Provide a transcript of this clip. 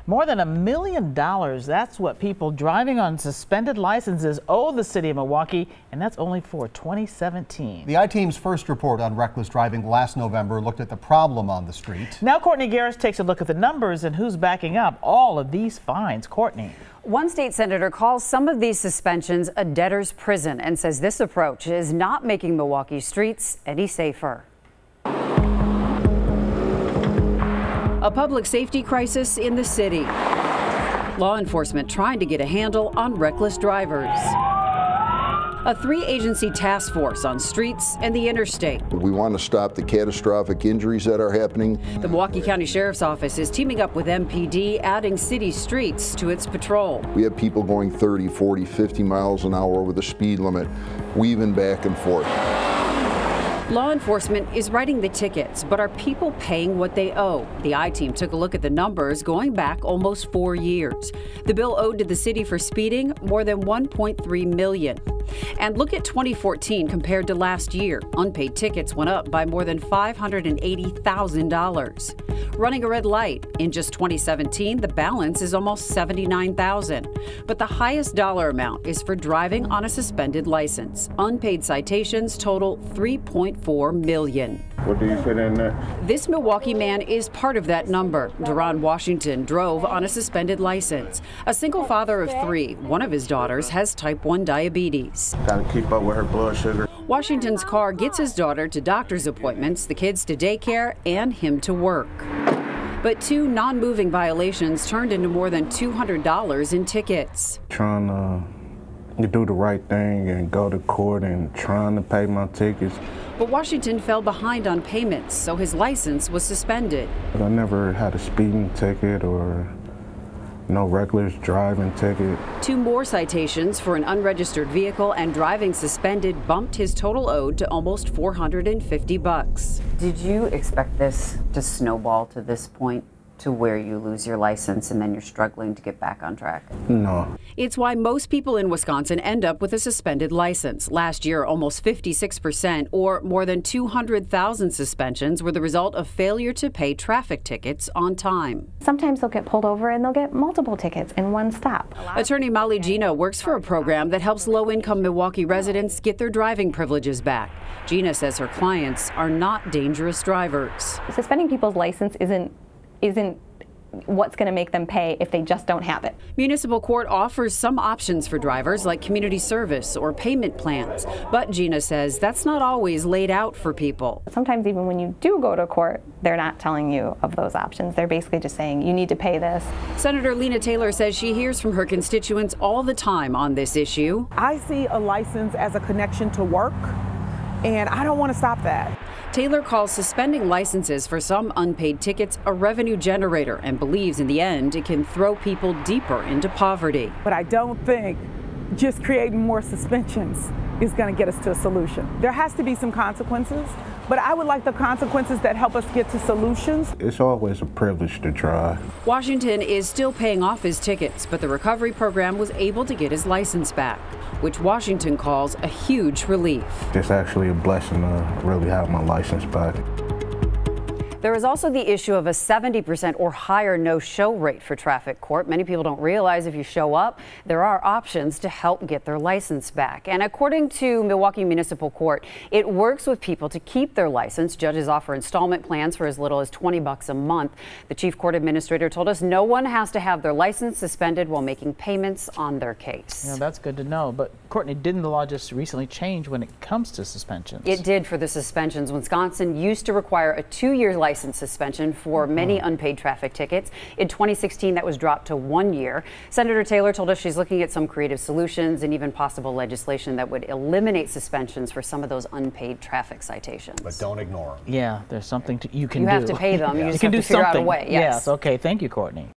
More than $1 million. That's what people driving on suspended licenses owe the city of Milwaukee, and that's only for 2017. The I-Team's first report on reckless driving last November looked at the problem on the street. Now Courtney Garris takes a look at the numbers and who's backing up all of these fines. Courtney. One state senator calls some of these suspensions a debtor's prison and says this approach is not making Milwaukee streets any safer. A public safety crisis in the city. Law enforcement trying to get a handle on reckless drivers. A three-agency task force on streets and the interstate. We want to stop the catastrophic injuries that are happening. The Milwaukee County Sheriff's Office is teaming up with MPD, adding city streets to its patrol. We have people going 30, 40, 50 miles an hour over the speed limit, weaving back and forth. Law enforcement is writing the tickets, but are people paying what they owe? The I-Team took a look at the numbers going back almost 4 years. The bill owed to the city for speeding more than $1.3 million. And look at 2014 compared to last year. Unpaid tickets went up by more than $580,000. Running a red light. In just 2017, the balance is almost $79,000. But the highest dollar amount is for driving on a suspended license. Unpaid citations total $3.4 million. What do you put in there? This Milwaukee man is part of that number. Deron Washington drove on a suspended license. A single father of 3. One of his daughters has type 1 diabetes. Got to keep up with her blood sugar. Washington's car gets his daughter to doctor's appointments, the kids to daycare, and him to work. But 2 non-moving violations turned into more than $200 in tickets. Trying to do the right thing and go to court and trying to pay my tickets. But Washington fell behind on payments, so his license was suspended. I never had a speeding ticket or no reckless driving ticket. 2 more citations for an unregistered vehicle and driving suspended bumped his total owed to almost $450. Did you expect this to snowball to this point, to where you lose your license and then you're struggling to get back on track? No. It's why most people in Wisconsin end up with a suspended license. Last year, almost 56%, or more than 200,000 suspensions, were the result of failure to pay traffic tickets on time. Sometimes they'll get pulled over and they'll get multiple tickets in one stop. Attorney Molly Gina works for a program that helps low-income Milwaukee residents get their driving privileges back. Gina says her clients are not dangerous drivers. Suspending people's license isn't what's going to make them pay if they just don't have it. Municipal court offers some options for drivers like community service or payment plans, but Gina says that's not always laid out for people. Sometimes even when you do go to court, they're not telling you of those options. They're basically just saying you need to pay this. Senator Lena Taylor says she hears from her constituents all the time on this issue. I see a license as a connection to work, and I don't want to stop that. Taylor calls suspending licenses for some unpaid tickets a revenue generator and believes in the end it can throw people deeper into poverty. But I don't think just creating more suspensions is going to get us to a solution. There has to be some consequences, but I would like the consequences that help us get to solutions. It's always a privilege to drive. Washington is still paying off his tickets, but the recovery program was able to get his license back, which Washington calls a huge relief. It's actually a blessing to really have my license back. There is also the issue of a 70% or higher no-show rate for traffic court. Many people don't realize if you show up, there are options to help get their license back. And according to Milwaukee Municipal Court, it works with people to keep their license. Judges offer installment plans for as little as $20 a month. The chief court administrator told us no one has to have their license suspended while making payments on their case. Yeah, that's good to know. But Courtney, didn't the law just recently change when it comes to suspensions? It did for the suspensions. Wisconsin used to require a 2-year license suspension for many unpaid traffic tickets. In 2016, that was dropped to 1 year. Senator Taylor told us she's looking at some creative solutions and even possible legislation that would eliminate suspensions for some of those unpaid traffic citations. But don't ignore them. Yeah, there's something you can do. You have to pay them. You just can have do to figure something. out a way. Yes. Yes. Okay. Thank you, Courtney.